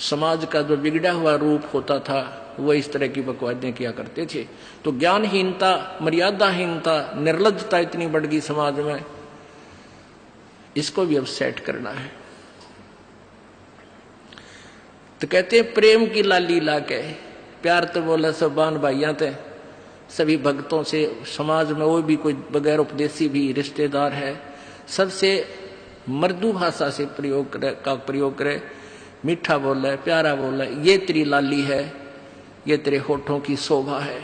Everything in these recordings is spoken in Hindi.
समाज का जो बिगड़ा हुआ रूप होता था वो इस तरह की बकवादें किया करते थे। तो ज्ञानहीनता, मर्यादाहीनता, निर्लज्जता इतनी बढ़ गई समाज में, इसको भी अब सेट करना है। तो कहते हैं प्रेम की लाली ला के, प्यार तो बोला सब बान भाइयां थे, सभी भक्तों से, समाज में वो भी कोई बगैर उपदेशी भी रिश्तेदार है, सबसे मृदु भाषा से प्रयोग करे, मीठा बोल है, प्यारा बोल है, ये तेरी लाली है, ये तेरे होठों की शोभा है।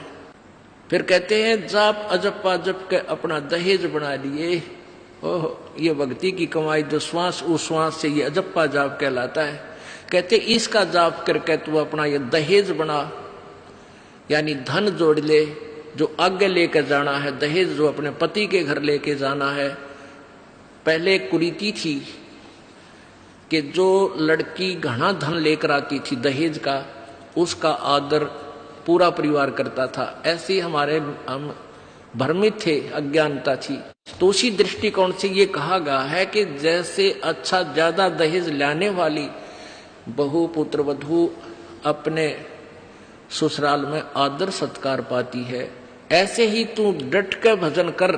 फिर कहते हैं जाप अजप्पा जप के अपना दहेज बना लिए। ओह, ये भक्ति की कमाई जो श्वास उश्वास से ये अजप्पा जाप कहलाता है। कहते इसका जाप करके तू अपना ये दहेज बना, यानी धन जोड़ ले जो आगे लेकर जाना है, दहेज जो अपने पति के घर लेके जाना है। पहले कुरीति थी कि जो लड़की घना धन लेकर आती थी दहेज का, उसका आदर पूरा परिवार करता था। ऐसे हमारे हम भ्रमित थे, अज्ञानता थी। तो उसी दृष्टिकोण से ये कहा गया है कि जैसे अच्छा ज्यादा दहेज लाने वाली बहु पुत्र वधू अपने ससुराल में आदर सत्कार पाती है, ऐसे ही तू डट के भजन कर,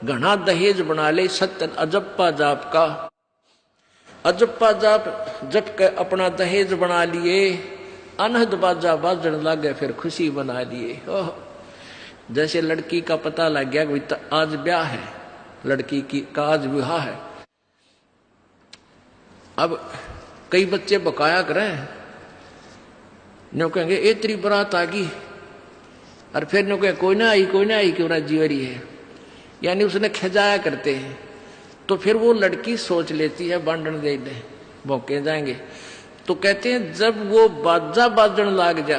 घना दहेज बना ले सत्य अजप्पा जाप का। अजप्पा जाप जप के अपना दहेज बना लिए, अनहद बाजा बाजन लागे फिर खुशी बना लिए। ओह, जैसे लड़की का पता लग गया कि आज ब्याह है, लड़की की का आज विवाह है। अब कई बच्चे बकाया करें, न्यों कहेंगे ए तेरी बारात आ गई, और फिर न्यों कहे कोई ना आई क्यों ना जीवरी है, यानी उसने खिजाया करते हैं। तो फिर वो लड़की सोच लेती है बांधन दे दे, भौंके जाएंगे। तो कहते हैं जब वो बाजा बाजन लाग जा,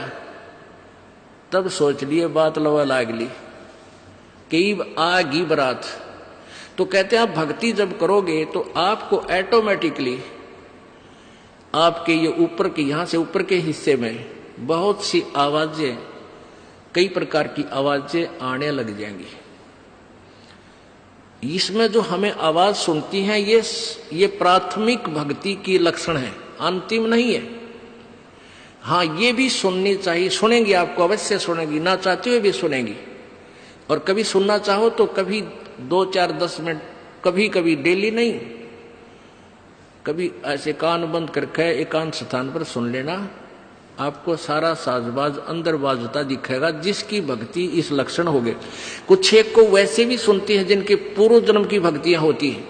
तब सोच लिए बात लवा लाग ली, कई आगी बरात। तो कहते हैं आप भक्ति जब करोगे तो आपको ऑटोमेटिकली आपके ये ऊपर के, यहां से ऊपर के हिस्से में बहुत सी आवाजें, कई प्रकार की आवाजें आने लग जाएंगी। इसमें जो हमें आवाज सुनती हैं ये प्राथमिक भक्ति की लक्षण है, अंतिम नहीं है। हाँ, ये भी सुननी चाहिए, सुनेंगी, आपको अवश्य सुनेंगी, ना चाहते हुए भी सुनेंगी। और कभी सुनना चाहो तो कभी 2, 4, 10 मिनट, कभी कभी डेली नहीं, कभी ऐसे कान बंद करके एकांत स्थान पर सुन लेना, आपको सारा साजबाज अंदर बाजता दिखेगा, जिसकी भक्ति इस लक्षण हो गए। कुछ एक को वैसे भी सुनती हैं जिनके पूर्व जन्म की भक्तियां होती हैं,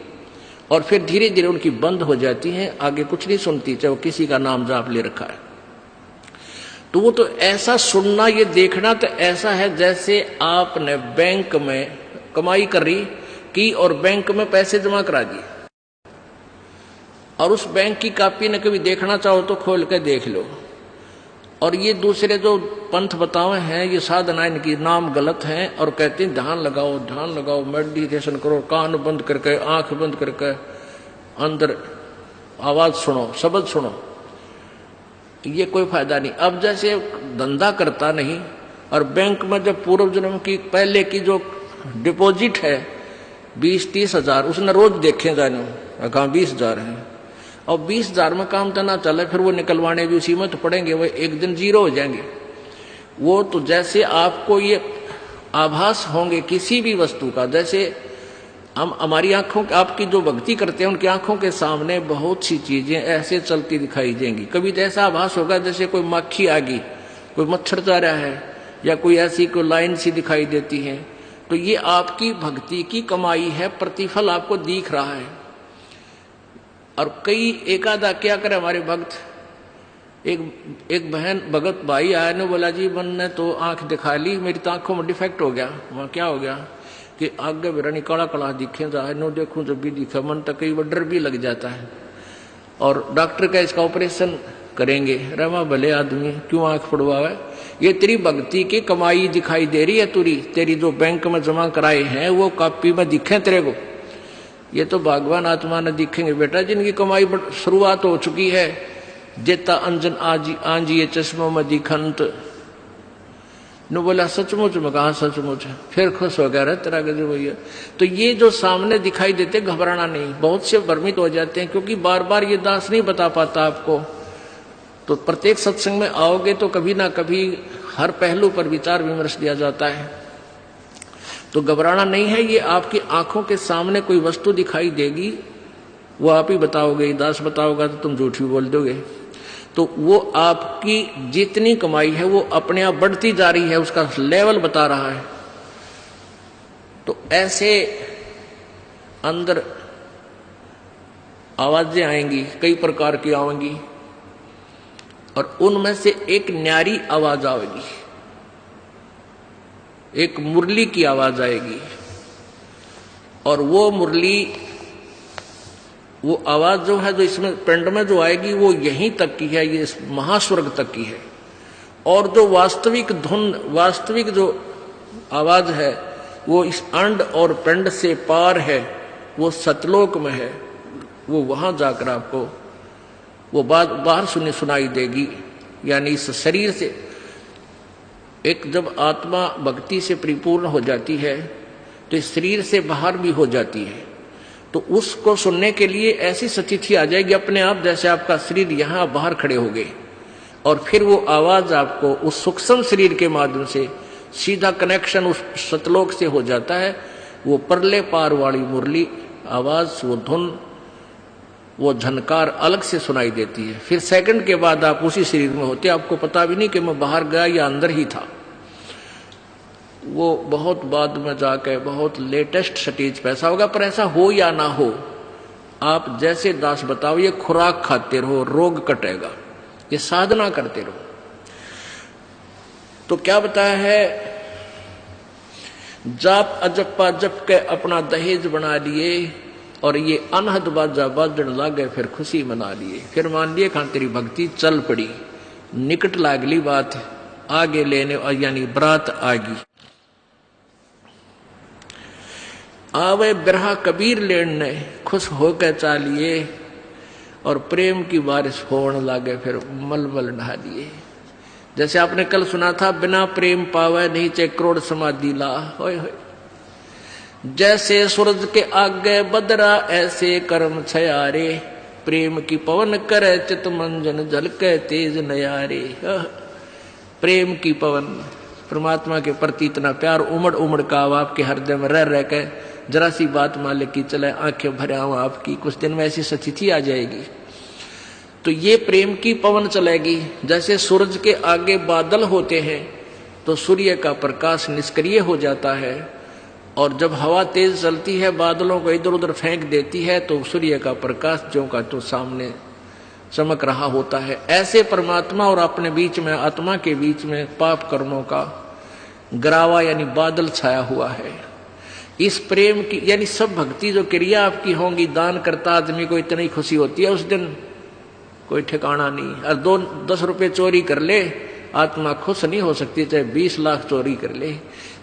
और फिर धीरे धीरे उनकी बंद हो जाती हैं, आगे कुछ नहीं सुनती, चाहे वो किसी का नाम जाप ले रखा है। तो वो तो ऐसा सुनना, ये देखना तो ऐसा है जैसे आपने बैंक में कमाई करी की और बैंक में पैसे जमा करा दिए, और उस बैंक की कॉपी ने कभी देखना चाहो तो खोल के देख लो। और ये दूसरे जो पंथ बतावे हैं, ये साधना इनकी नाम गलत हैं, और कहते हैं ध्यान लगाओ, मेडिटेशन करो, कान बंद करके, आंख बंद करके, अंदर आवाज सुनो, शब्द सुनो। ये कोई फायदा नहीं। अब जैसे धंधा करता नहीं, और बैंक में जब पूर्व जन्म की पहले की जो डिपॉजिट है 20-30 हजार, उसने रोज देखे जाने, कहा 20,000 है, और 20,000 में काम तो ना चले, फिर वो निकलवाने भी उसी में तो पड़ेंगे, वो एक दिन जीरो हो जाएंगे। वो तो जैसे आपको ये आभास होंगे किसी भी वस्तु का, जैसे हम हमारी आंखों, आपकी जो भक्ति करते हैं उनकी आंखों के सामने बहुत सी चीजें ऐसे चलती दिखाई देंगी। कभी तो ऐसा आभास होगा जैसे कोई मक्खी आ गई, कोई मच्छर जा रहा है, या कोई ऐसी कोई लाइन सी दिखाई देती है। तो ये आपकी भक्ति की कमाई है, प्रतिफल आपको दिख रहा है। और कई एकादा क्या करे हमारे भक्त, एक बहन भगत भाई आया ने बोला जी मैंने तो आंख दिखा ली, मेरी तो आंखों में डिफेक्ट हो गया। वहां क्या हो गया कि आगे बिरानी काला काला दिखे जा, नो देखूं जब भी दिखा, मन तक कई बार डर भी लग जाता है। और डॉक्टर का इसका ऑपरेशन करेंगे, रमा भले आदमी क्यों आंख पड़वावे, ये तेरी भक्ति की कमाई दिखाई दे रही है, तेरी जो बैंक में जमा कराए हैं वो कॉपी में दिखे तेरे को। ये तो भगवान आत्मा ने दिखेंगे बेटा, जिनकी कमाई शुरुआत हो चुकी है। जेता अंजन आंजिए चश्मों में दिखंत, न बोला सचमुच में, कहा सचमुच, फिर खुश हो गया रे तेरा गजब भैया। तो ये जो सामने दिखाई देते घबराना नहीं। बहुत से भ्रमित हो जाते हैं क्योंकि बार बार ये दास नहीं बता पाता आपको, तो प्रत्येक सत्संग में आओगे तो कभी ना कभी हर पहलू पर विचार विमर्श दिया जाता है। तो घबराना नहीं है, ये आपकी आंखों के सामने कोई वस्तु दिखाई देगी, वो आप ही बताओगे, दास बताओगा तो तुम झूठ भी बोल दोगे। तो वो आपकी जितनी कमाई है वो अपने आप बढ़ती जा रही है, उसका लेवल बता रहा है। तो ऐसे अंदर आवाजें आएंगी, कई प्रकार की आएंगी, और उनमें से एक न्यारी आवाज आएगी, एक मुरली की आवाज आएगी। और वो मुरली, वो आवाज जो है, जो इसमें पिंड में जो आएगी, वो यहीं तक की है, ये महास्वर्ग तक की है। और जो वास्तविक धुन, वास्तविक जो आवाज है, वो इस अंड और पिंड से पार है, वो सतलोक में है। वो वहां जाकर आपको वो बात बाहर सुनाई देगी। यानी इस शरीर से एक जब आत्मा भक्ति से परिपूर्ण हो जाती है तो इस शरीर से बाहर भी हो जाती है। तो उसको सुनने के लिए ऐसी स्थिति आ जाएगी अपने आप, जैसे आपका शरीर यहां बाहर खड़े हो गए, और फिर वो आवाज आपको उस सूक्ष्म शरीर के माध्यम से सीधा कनेक्शन उस सतलोक से हो जाता है। वो परले पार वाली मुरली आवाज, वो धुन, वो झनकार अलग से सुनाई देती है। फिर सेकंड के बाद आप उसी शरीर में होते, आपको पता भी नहीं कि मैं बाहर गया या अंदर ही था। वो बहुत बाद में जाके बहुत लेटेस्ट स्टेज पे ऐसा होगा। पर ऐसा हो या ना हो, आप जैसे दास बताओ, ये खुराक खाते रहो, रोग कटेगा, ये साधना करते रहो। तो क्या बताया है, जाप अजप्पा जप के अपना दहेज बना लिए, और ये अनहद बाजा बाजन लागे, फिर खुशी मना लिए। फिर मान लिए खान तेरी भक्ति चल पड़ी, निकट लागली बात आगे लेने, और यानी बरात आगी। आवे बिरहा कबीर लेने, खुश होकर चालिए, और प्रेम की बारिश होने लागे, फिर मलमल ढालिए। जैसे आपने कल सुना था, बिना प्रेम पावे नहीं चे करोड़ समाधि ला। होय होय, जैसे सूरज के आगे बदरा ऐसे कर्म छयारे, प्रेम की पवन करे चित मंजन झलके तेज नयारे। प्रेम की पवन, परमात्मा के प्रति इतना प्यार उमड़ उमड़ का आपके हृदय में रह के, जरा सी बात मालिक की चले आंखें भरे आऊं आपकी, कुछ दिन में ऐसी स्थिति आ जाएगी। तो ये प्रेम की पवन चलेगी। जैसे सूरज के आगे बादल होते हैं तो सूर्य का प्रकाश निष्क्रिय हो जाता है, और जब हवा तेज चलती है बादलों को इधर उधर फेंक देती है तो सूर्य का प्रकाश जो का तो सामने चमक रहा होता है। ऐसे परमात्मा और अपने बीच में, आत्मा के बीच में पाप कर्मों का गरावा यानी बादल छाया हुआ है। इस प्रेम की यानी सब भक्ति जो क्रिया आपकी होंगी, दान करता आदमी को इतनी खुशी होती है उस दिन कोई ठिकाना नहीं। और 10 रुपये चोरी कर ले, आत्मा खुश नहीं हो सकती, चाहे 20 लाख चोरी कर ले।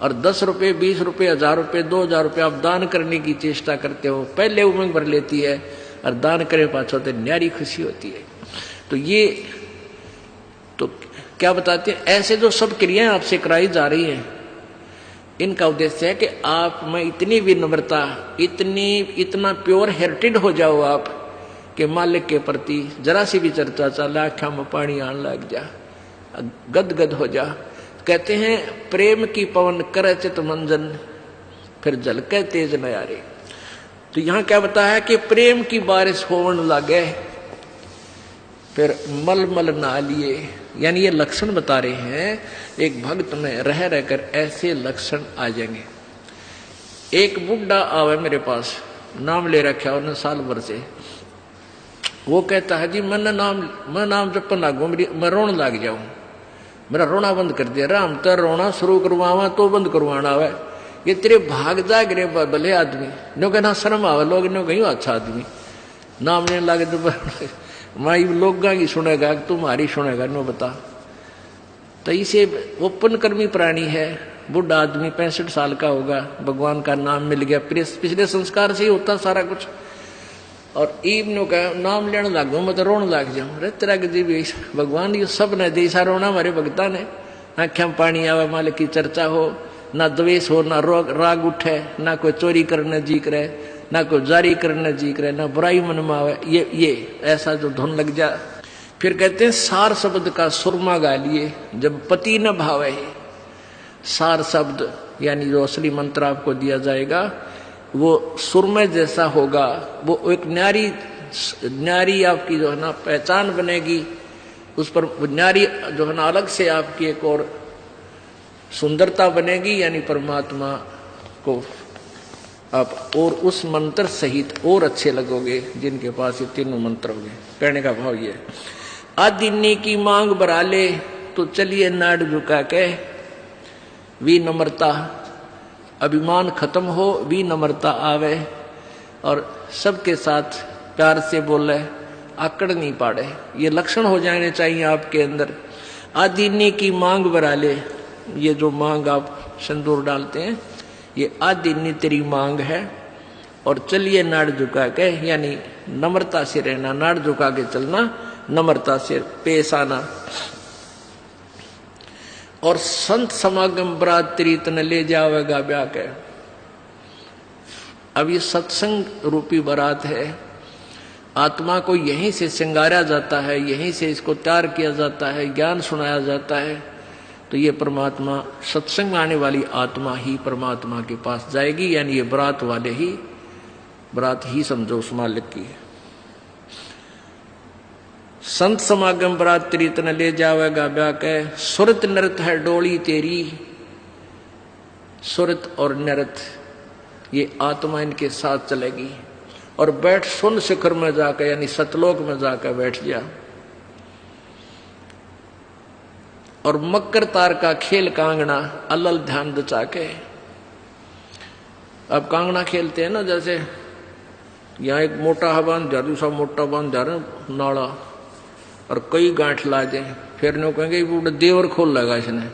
और 10 रुपये, 20 रुपये, 1000 रुपये, 2000 रुपये आप दान करने की चेष्टा करते हो, पहले उमंग भर लेती है, और दान करे पाछो तो न्यारी खुशी होती है। तो ये तो क्या बताते हैं, ऐसे जो सब क्रियाएं आपसे कराई जा रही हैं, इनका उद्देश्य है कि आप में इतनी विनम्रता, इतना प्योर हार्टेड हो जाओ आप कि मालिक के प्रति जरा सी भी चर्चा चले आँखों में पानी आने लग जा, गदगद हो जा। कहते हैं प्रेम की पवन करे चित मंजन, फिर झलके तेज नयारे। तो यहाँ क्या बताया कि प्रेम की बारिश होने लगे, फिर मलमल नहा लिए। यानी ये लक्षण बता रहे हैं, एक भक्त में रह रहकर ऐसे लक्षण आ जाएंगे। एक बुढ़ा आवे मेरे पास, नाम ले रखा उन्हें साल भर से। वो कहता है जी मैं नाम जपन लागू, मैं रोने लग जाऊं, मेरा रोना बंद कर दिया। राम तो रोना शुरू करवावा तो बंद करवाना आवे, ये तेरे भाग जाग रे भले आदमी। नो कहना शर्म आवे, लोग नो कहीं अच्छा आदमी नाम लेने लगे तो माई लोग की सुनेगा तुम्हारी सुनेगा, नो बता। तो इसे ओपन कर्मी प्राणी है, बुढ़ा आदमी 65 साल का होगा, भगवान का नाम मिल गया, पिछले संस्कार से ही होता सारा कुछ। और ईब नो कह नाम लेने लग मैं तो रोने लग जाऊं। अरे तेरा जी भी भगवान ये सब ने जैसा रोना हमारे भक्ता ने, आँखें में पानी आवे, मालिक की चर्चा हो, ना द्वेष हो, ना राग उठे, ना कोई चोरी करने जी करे, ना कोई जारी करने जी करे, ना बुराई मन में आवे। ये ऐसा जो धुन लग जा। फिर कहते हैं सार शब्द का सुरमा गा लिए जब पति न भावे। सार शब्द यानी जो असली मंत्र आपको दिया जाएगा वो सुरमे जैसा होगा, वो एक न्यारी आपकी जो है ना पहचान बनेगी, उस पर न्यारी जो है ना अलग से आपकी एक और सुंदरता बनेगी, यानी परमात्मा को आप और उस मंत्र सहित और अच्छे लगोगे जिनके पास ये तीनों मंत्र होंगे। कहने का भाव ये, आदिन्नी की मांग बरा ले तो चलिए नाड़ झुका के, विनम्रता अभिमान खत्म हो, विनम्रता आवे और सबके साथ प्यार से बोले, आकड़ नहीं पाड़े, ये लक्षण हो जाने चाहिए आपके अंदर। आदिन्नी की मांग बरा ले, ये जो मांग आप सिंदूर डालते हैं ये आदिन्नी तेरी मांग है, और चलिए नाड़ झुका के यानी नम्रता से रहना, नाड़ झुका के चलना, नम्रता से पेश आना। और संत समागम बरात तेरी तन ले जावेगा ब्याह के। अब ये सत्संग रूपी बारात है, आत्मा को यहीं से श्रृंगारा जाता है, यहीं से इसको तैयार किया जाता है, ज्ञान सुनाया जाता है। तो ये परमात्मा सत्संग में आने वाली आत्मा ही परमात्मा के पास जाएगी, यानी ये बरात वाले ही, बरात ही समझो उस मालिक की है। संत समागम बरात तेरी तन ले जावेगा ब्याह के, सुरत नृत है डोली तेरी। सुरत और नृत ये आत्मा इनके साथ चलेगी, और बैठ सुन शिखर में जाकर यानी सतलोक में जाकर बैठ जा। और मकर तार का खेल कांगना अलल ध्यान दचा के। अब कांगना खेलते हैं ना, जैसे यहाँ एक मोटा बांध दिया, दूसरा मोटा बांध दिया नाड़ा, और कई गांठ ला दे, फिर नो कहेंगे वो देवर खोल लेगा इसने,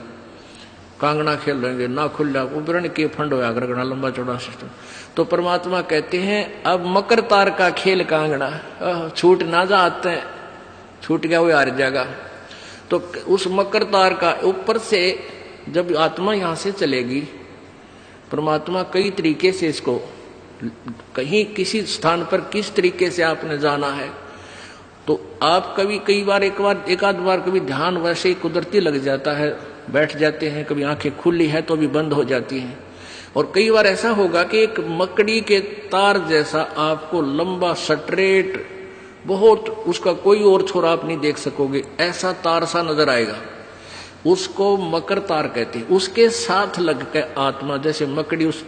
कांगना खेल लेंगे ना खुल जा, उपरण के फंड होया करना लंबा चौड़ा सिस्टम। तो परमात्मा कहते हैं अब मकर तार का खेल कांगना, छूट ना जाते हैं, छूट गया वो हार जाएगा। तो उस मकर तार का ऊपर से जब आत्मा यहां से चलेगी, परमात्मा कई तरीके से इसको कहीं किसी स्थान पर किस तरीके से आपने जाना है, तो आप कभी एक आध बार कभी ध्यान वैसे ही कुदरती लग जाता है, बैठ जाते हैं, कभी आंखें खुली है तो भी बंद हो जाती हैं, और कई बार ऐसा होगा कि एक मकड़ी के तार जैसा आपको लंबा स्ट्रेट बहुत, उसका कोई और छोर आप नहीं देख सकोगे, ऐसा तार सा नजर आएगा, उसको मकर तार कहते हैं। उसके साथ लग के आत्मा जैसे मकड़ी उस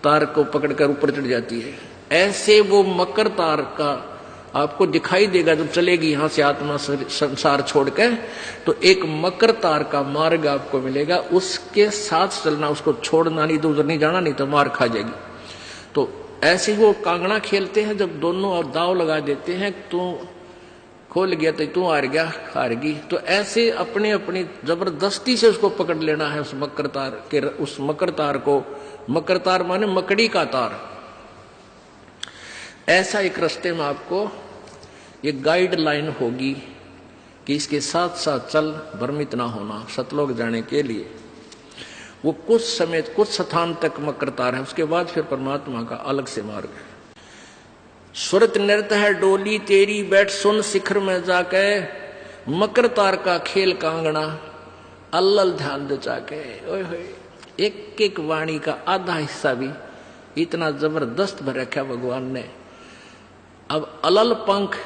तार को पकड़कर ऊपर चढ़ जाती है, ऐसे वो मकर तार का आपको दिखाई देगा जब चलेगी यहां से आत्मा संसार छोड़कर। तो एक मकर तार का मार्ग आपको मिलेगा, उसके साथ चलना, उसको छोड़ना नहीं, तो उधर नहीं जाना, नहीं तो मार खा जाएगी। तो ऐसे ही वो कांगड़ा खेलते हैं, जब दोनों और दाव लगा देते हैं, तू खोल गया तो तू हार गया, हारगी। तो ऐसे अपने अपनी जबरदस्ती से उसको पकड़ लेना है उस मकर तार के, उस मकर तार को। मकर तार माने मकड़ी का तार। ऐसा एक रास्ते में आपको एक गाइडलाइन होगी कि इसके साथ साथ चल, भ्रमित ना होना। सतलोक जाने के लिए वो कुछ समय कुछ स्थान तक मकर तार है, उसके बाद फिर परमात्मा का अलग से मार्ग है। सुरत नृत्य है डोली तेरी, बैठ सुन शिखर में जाके, मकर तार का खेल कांगना अल्लल ध्यान दचा के। ओए होए, एक एक वाणी का आधा हिस्सा भी इतना जबरदस्त भर रखा भगवान ने। अब अलल पंख,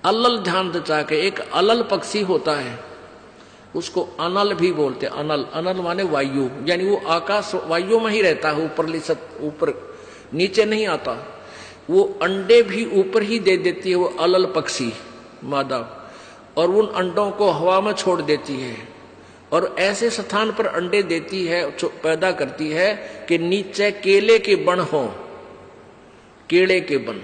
अल्लल ध्यान दचा के, एक अलल पक्षी होता है, उसको अनल भी बोलते हैं। अनल, अनल माने वायु, यानी वो आकाश वायु में ही रहता है, ऊपर नीचे नहीं आता। वो अंडे भी ऊपर ही दे देती है वो अलल पक्षी मादा, और उन अंडों को हवा में छोड़ देती है, और ऐसे स्थान पर अंडे देती है, पैदा करती है कि नीचे केले के बन हो, केले के बन।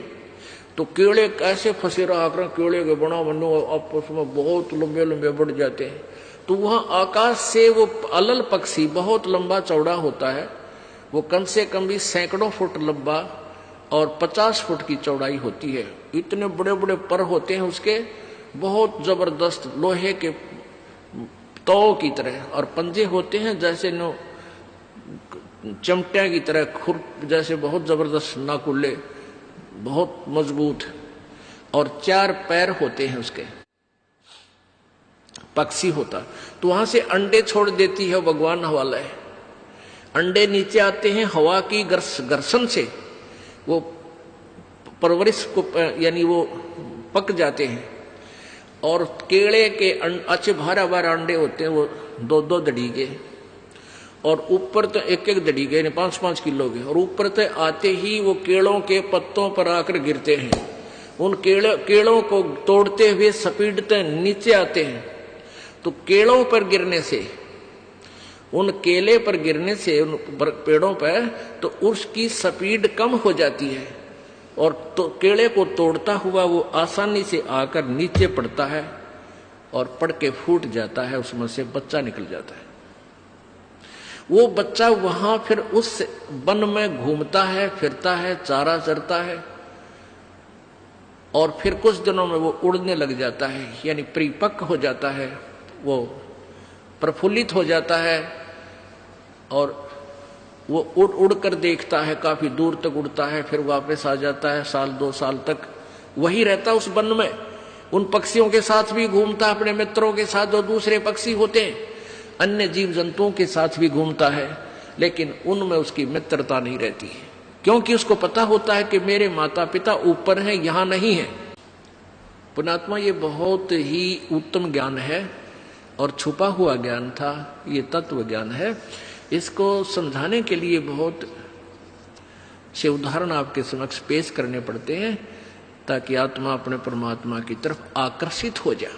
तो केले कैसे फंसे रहा कर, केले के बना बनो आपस में बहुत लंबे लंबे बढ़ जाते हैं। तो वहां आकाश से वो अलल पक्षी बहुत लंबा चौड़ा होता है, वो कम से कम भी सैकड़ों फुट लंबा और 50 फुट की चौड़ाई होती है। इतने बड़े बड़े पर होते हैं उसके, बहुत जबरदस्त लोहे के तौ की तरह, और पंजे होते हैं जैसे नो चमटिया की तरह, खुर जैसे बहुत जबरदस्त नाकुल्ले, बहुत मजबूत, और 4 पैर होते हैं उसके। पक्षी होता, तो वहां से अंडे छोड़ देती है, भगवान हवाला है। अंडे नीचे आते हैं, हवा की घर्षण से वो परवरिश को यानी वो पक जाते हैं। और केले के अच्छे भारा भारा अंडे होते हैं, वो 2-2 दड़ी के, और ऊपर तो 1-1 दड़ी के, 5-5 किलो के, और ऊपर तो आते ही वो केलों के पत्तों पर आकर गिरते हैं। उन केलों को तोड़ते हुए सपीटते नीचे आते हैं। तो केलों पर गिरने से, उन केले पर गिरने से उन पेड़ों पर, तो उसकी स्पीड कम हो जाती है, और तो केले को तोड़ता हुआ वो आसानी से आकर नीचे पड़ता है और पड़ के फूट जाता है, उसमें से बच्चा निकल जाता है। वो बच्चा वहां फिर उस वन में घूमता है, फिरता है, चारा चरता है, और फिर कुछ दिनों में वो उड़ने लग जाता है, यानी परिपक्व हो जाता है, वो प्रफुल्लित हो जाता है, और वो उड़ उड़ कर देखता है, काफी दूर तक उड़ता है, फिर वापस आ जाता है, 1-2 साल तक वही रहता उस वन में। उन पक्षियों के साथ भी घूमता, अपने मित्रों के साथ जो दूसरे पक्षी होते हैं, अन्य जीव जंतुओं के साथ भी घूमता है, लेकिन उनमें उसकी मित्रता नहीं रहती है, क्योंकि उसको पता होता है कि मेरे माता पिता ऊपर हैं, यहां नहीं है। पुण्यात्मा, ये बहुत ही उत्तम ज्ञान है और छुपा हुआ ज्ञान था, ये तत्व ज्ञान है। इसको समझाने के लिए बहुत से उदाहरण आपके समक्ष पेश करने पड़ते हैं, ताकि आत्मा अपने परमात्मा की तरफ आकर्षित हो जाए।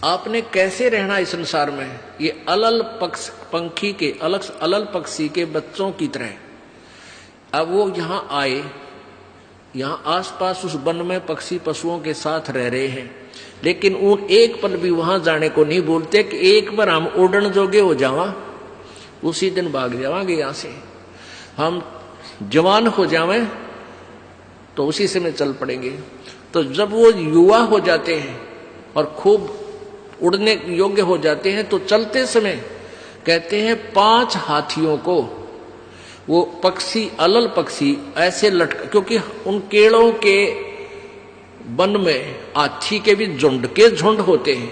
आपने कैसे रहना इस संसार में, ये अलल पंखी के अलल पक्षी के बच्चों की तरह। अब वो यहाँ आए, यहाँ आसपास उस वन में पक्षी पशुओं के साथ रह रहे हैं, लेकिन उन एक पल भी वहां जाने को नहीं बोलते कि एक बार हम उड़न जोगे हो जावा, उसी दिन भाग जावांगे यहां से। हम जवान हो जावें तो उसी समय चल पड़ेंगे। तो जब वो युवा हो जाते हैं और खूब उड़ने योग्य हो जाते हैं, तो चलते समय कहते हैं 5 हाथियों को वो पक्षी, अलल पक्षी ऐसे लटक, क्योंकि उन केड़ों के वन में हाथी के भी झुंड के झुंड होते हैं,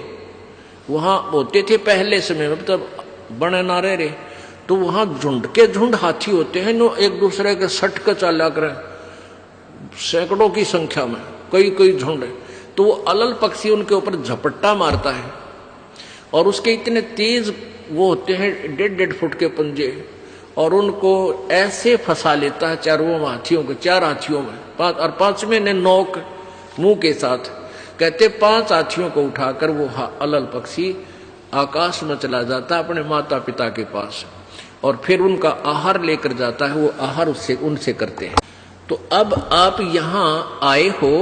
वहां होते थे पहले समय में, तब बने ना रहे, तो वहां झुंड के झुंड हाथी होते हैं, नो एक दूसरे के सट कर चला कर, सैकड़ों की संख्या में, कई झुंड। तो वो अलल पक्षी उनके ऊपर झपट्टा मारता है, और उसके इतने तेज वो होते हैं 1.5 फुट के पंजे, और उनको ऐसे फंसा लेता है चारों हाथियों को, 4 हाथियों में, 5 और 5वें ने नोक मुंह के साथ। कहते 5 हाथियों को उठाकर वो अलल पक्षी आकाश में चला जाता अपने माता पिता के पास, और फिर उनका आहार लेकर जाता है, वो आहार उनसे करते हैं। तो अब आप यहाँ आए हो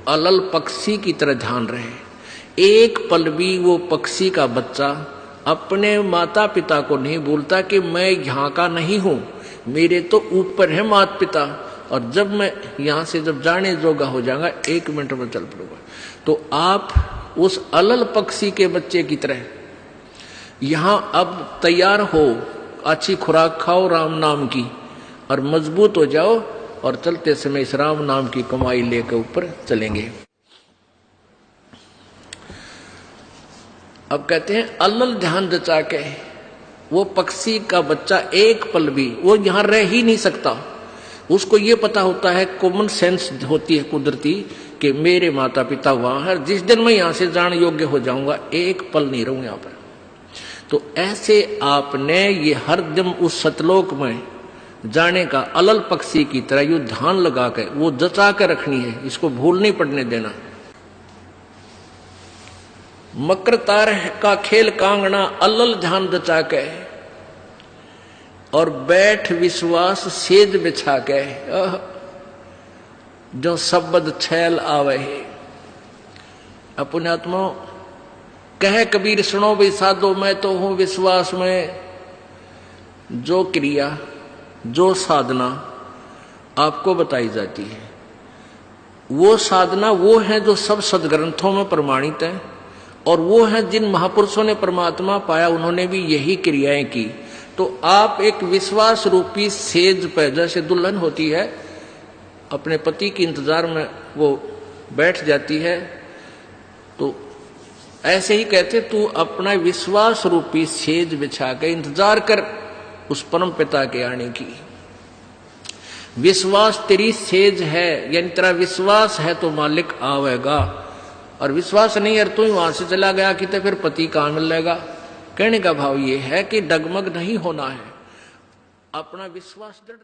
अलल पक्षी की तरह ध्यान रहे। एक पल भी वो पक्षी का बच्चा अपने माता पिता को नहीं बोलता कि मैं यहाँ का नहीं हूं, मेरे तो ऊपर है माता पिता, और जब मैं यहाँ से जब जाने जोगा हो जाऊंगा 1 मिनट में चल पड़ूंगा। तो आप उस अलल पक्षी के बच्चे की तरह यहाँ अब तैयार हो, अच्छी खुराक खाओ राम नाम की, और मजबूत हो जाओ, और चलते समय इस राम नाम की कमाई लेकर ऊपर चलेंगे। अब कहते हैं अलल ध्यान जचा के वो पक्षी का बच्चा एक पल भी वो यहां रह ही नहीं सकता। उसको ये पता होता है, कॉमन सेंस होती है कुदरती, कि मेरे माता पिता वहां है, जिस दिन मैं यहां से जाने योग्य हो जाऊंगा एक पल नहीं रहूं यहां पर। तो ऐसे आपने ये हर दिन उस सतलोक में जाने का अलल पक्षी की तरह यू ध्यान लगा कर वो जचा कर रखनी है, इसको भूल नहीं पड़ने देना। मकर तार का खेल कांगना अलल ध्यान जचा के, और बैठ विश्वास सेज बिछा के, जो शब्द छैल आवे है। पुण्यात्मा कहे कबीर सुनो भी साधो, मैं तो हूं विश्वास में। जो क्रिया जो साधना आपको बताई जाती है, वो साधना वो है जो सब सदग्रंथों में प्रमाणित है, और वो है जिन महापुरुषों ने परमात्मा पाया, उन्होंने भी यही क्रियाएं की। तो आप एक विश्वास रूपी सेज पर, जैसे दुल्हन होती है अपने पति के इंतजार में वो बैठ जाती है, तो ऐसे ही कहते तू अपना विश्वास रूपी सेज बिछा के इंतजार कर उस परम पिता के आने की। विश्वास तेरी सेज है, यानी तेरा विश्वास है तो मालिक आवेगा, और विश्वास नहीं है तू ही वहां से चला गया कि तो फिर पति कहां मिलेगा। कहने का भाव ये है कि डगमग नहीं होना है, अपना विश्वास दृढ़